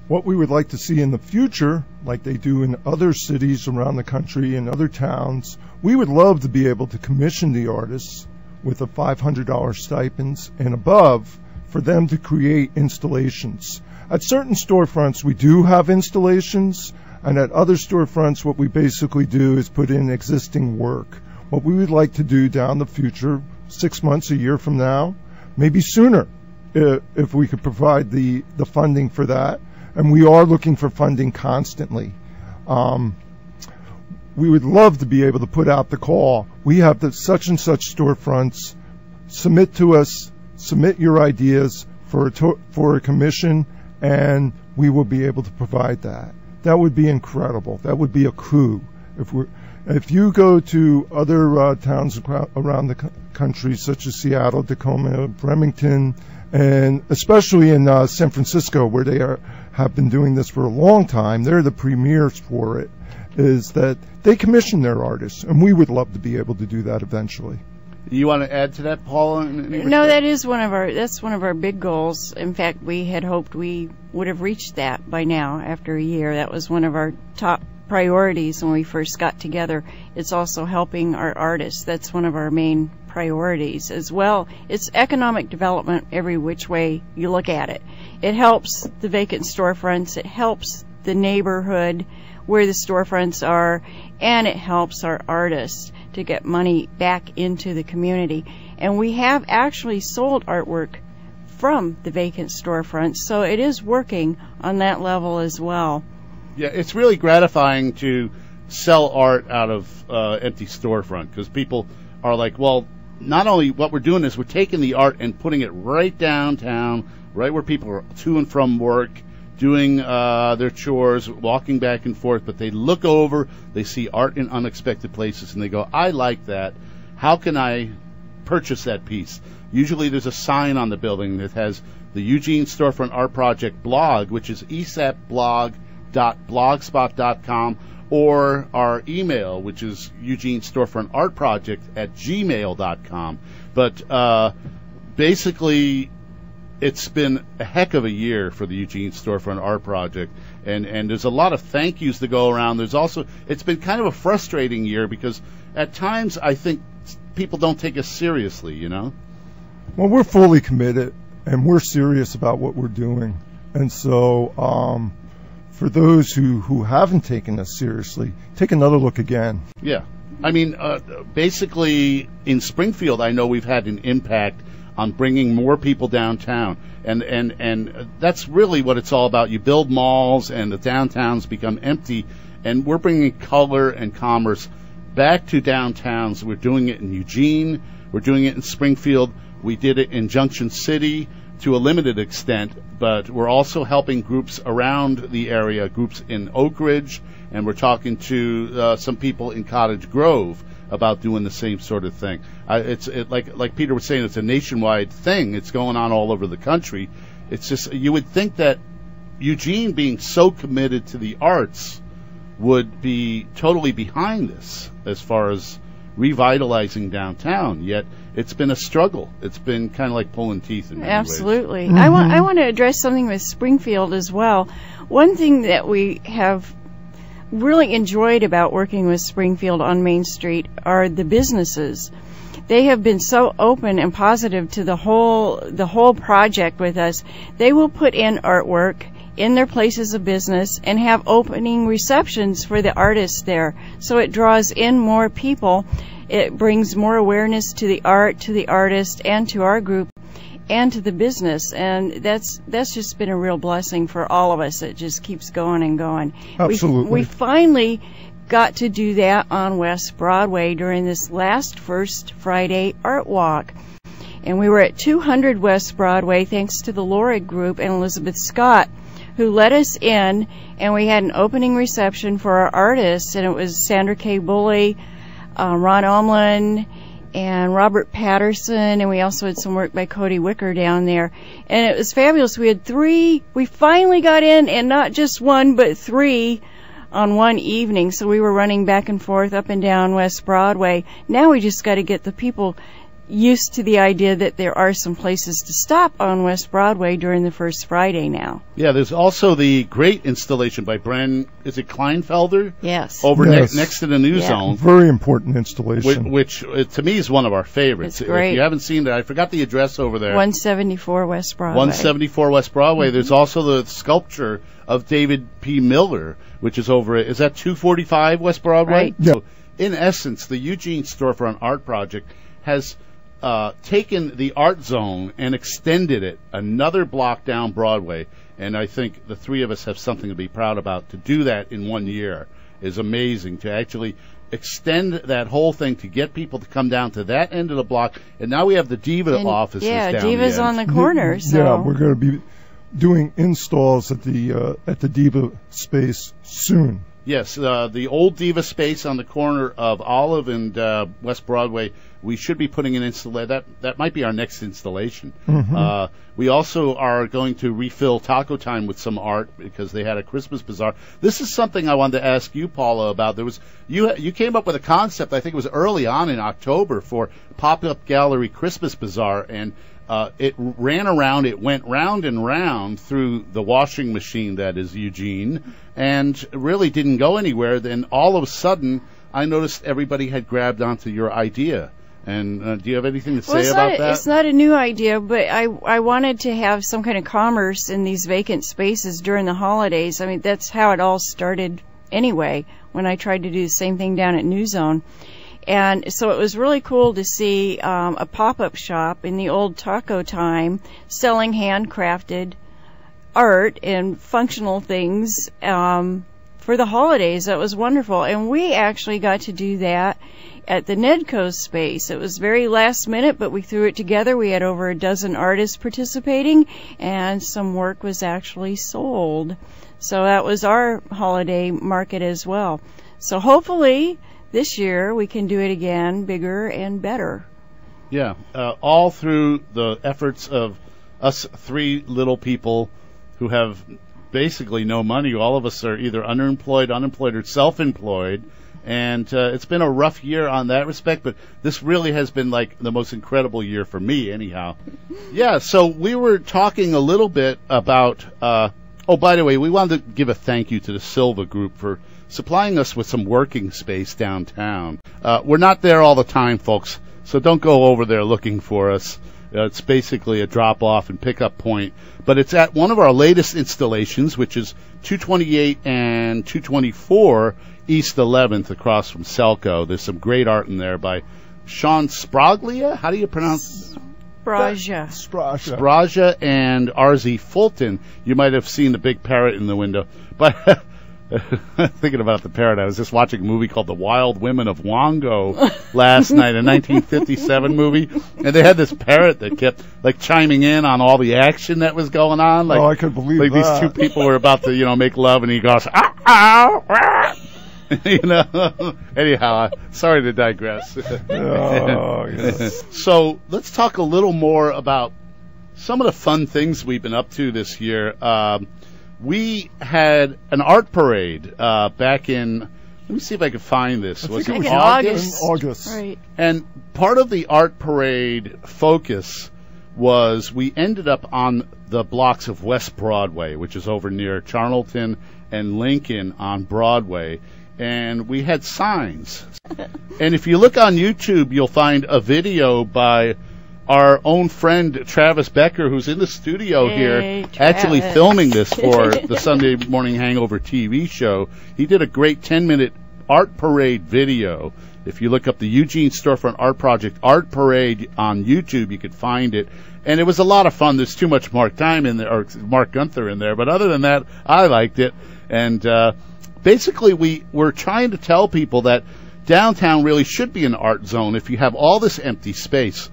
what we would like to see in the future, like they do in other cities around the country and other towns, we would love to be able to commission the artists with a $500 stipends and above for them to create installations. At certain storefronts, we do have installations, and at other storefronts, what we basically do is put in existing work. What we would like to do down the future, 6 months, a year from now, maybe sooner, if we could provide the funding for that. And we are looking for funding constantly. We would love to be able to put out the call. We have the such and such storefronts. Submit to us. Submit your ideas for a commission, and we will be able to provide that. That would be incredible. That would be a coup. If you go to other towns around the country, such as Seattle, Tacoma, Bremerton, and especially in San Francisco, where they have been doing this for a long time, they're the premiers for it, is that they commission their artists, and we would love to be able to do that eventually. You want to add to that, Paula? No, that's one of our big goals. In fact, we had hoped we would have reached that by now after a year. That was one of our top priorities when we first got together. It's also helping our artists. That's one of our main priorities as well. It's economic development every which way you look at it. It helps the vacant storefronts, it helps the neighborhood where the storefronts are, and it helps our artists to get money back into the community. And we have actually sold artwork from the vacant storefronts, so it is working on that level as well. Yeah, it's really gratifying to sell art out of empty storefront, because people are like, well, not only what we're doing is we're taking the art and putting it right downtown, right where people are to and from work, doing their chores, walking back and forth, but they look over, they see art in unexpected places, and they go, I like that. How can I purchase that piece? Usually there's a sign on the building that has the Eugene Storefront Art Project blog, which is esapblog.blogspot.com, or our email, which is eugenestorefrontartproject@gmail.com. But basically, it's been a heck of a year for the Eugene Storefront Art Project, and there's a lot of thank yous to go around. There's also, it's been kind of a frustrating year because at times I think people don't take us seriously, you know? Well, we're fully committed, and we're serious about what we're doing. And so for those who haven't taken us seriously, take another look again. Yeah. I mean, basically, in Springfield, I know we've had an impact on bringing more people downtown. And that's really what it's all about. You build malls, and the downtowns become empty, and we're bringing color and commerce back to downtowns. We're doing it in Eugene. We're doing it in Springfield. We did it in Junction City to a limited extent, but we're also helping groups around the area, groups in Oak Ridge, and we're talking to some people in Cottage Grove about doing the same sort of thing. Like Peter was saying, it's a nationwide thing. It's going on all over the country. It's just, you would think that Eugene, being so committed to the arts, would be totally behind this as far as revitalizing downtown, yet it's been a struggle. It's been kind of like pulling teeth in many Absolutely. ways. I want to address something with Springfield as well. One thing that we have really enjoyed about working with Springfield on Main Street are the businesses. They have been so open and positive to the whole project with us. They will put in artwork in their places of business and have opening receptions for the artists there. So it draws in more people. It brings more awareness to the art, to the artist, and to our group, and to the business. And that's just been a real blessing for all of us. It just keeps going and going. Absolutely. We finally got to do that on West Broadway during this last First Friday Art Walk. And we were at 200 West Broadway thanks to the Laura Group and Elizabeth Scott, who let us in, and we had an opening reception for our artists, and it was Sandra K. Bully, Ron Omlin, and Robert Patterson, and we also had some work by Cody Wicker down there. And it was fabulous. We finally got in, and not just one, but three on one evening, so we were running back and forth up and down West Broadway. Now we just got to get the people used to the idea that there are some places to stop on West Broadway during the first Friday now. Yeah, there's also the great installation by Bren, is it Kleinfelder? Yes. Over Yes. next to the New Zone. Very important installation. Which to me is one of our favorites. It's great. If you haven't seen it, I forgot the address over there. 174 West Broadway. 174 West Broadway. There's also the sculpture of David P. Miller, which is over at, is that 245 West Broadway? Right. Yeah. So, in essence, the Eugene Storefront Art Project has taken the art zone and extended it another block down Broadway. And I think the three of us have something to be proud about. To do that in 1 year is amazing. To actually extend that whole thing to get people to come down to that end of the block. And now we have the Diva offices down Diva's the on end. the corner. So. Yeah, we're going to be doing installs at the Diva space soon. Yes, the old Diva space on the corner of Olive and West Broadway. We should be putting an installation. That might be our next installation. Mm-hmm. We also are going to refill Taco Time with some art because they had a Christmas bazaar. This is something I wanted to ask you, Paula, about. There was you came up with a concept. I think it was early on in October for pop-up gallery Christmas bazaar, and it ran around. It went round and round through the washing machine that is Eugene, and really didn't go anywhere. Then all of a sudden, I noticed everybody had grabbed onto your idea. And do you have anything to say about that? It's not a new idea, but I wanted to have some kind of commerce in these vacant spaces during the holidays. I mean, that's how it all started anyway, when I tried to do the same thing down at New Zone. And so it was really cool to see a pop-up shop in the old Taco Time selling handcrafted art and functional things for the holidays. That was wonderful. And we actually got to do that at the Nedco space. It was very last minute, but we threw it together. We had over a dozen artists participating, and some work was actually sold. So that was our holiday market as well. So hopefully this year we can do it again, bigger and better. Yeah, all through the efforts of us three little people who have basically no money. All of us are either unemployed, or self-employed. And it's been a rough year on that respect, but this really has been like the most incredible year for me anyhow. Yeah, so we were talking a little bit about, oh, by the way, we wanted to give a thank you to the Silva Group for supplying us with some working space downtown. We're not there all the time, folks, so don't go over there looking for us. It's basically a drop-off and pick-up point. But it's at one of our latest installations, which is 228 and 224 East 11th across from Selco. There's some great art in there by Sean Spraglia. How do you pronounce it? Spraja and R.Z. Fulton. You might have seen the big parrot in the window. But thinking about the parrot, I was just watching a movie called The Wild Women of Wongo last night, a 1957 movie, and they had this parrot that kept like chiming in on all the action that was going on. Like, I could believe like that. These two people were about to, make love, and he goes, ah, ah. Anyhow, sorry to digress. Oh, yes. So let's talk a little more about some of the fun things we've been up to this year. We had an art parade back in, let me see if I can find this. Was it in August? Right. And part of the art parade focus was we ended up on the blocks of West Broadway, which is over near Charlton and Lincoln on Broadway. And we had signs. And if you look on YouTube, you'll find a video by our own friend Travis Becker, who's in the studio here, actually filming this for the Sunday Morning Hangover TV show. He did a great 10-minute art parade video. If you look up the Eugene Storefront Art Project Art Parade on YouTube, you could find it. And it was a lot of fun. There's too much Marc Time in there, or Marc Gunther in there. But other than that, I liked it. And basically, we were trying to tell people that downtown really should be an art zone if you have all this empty space.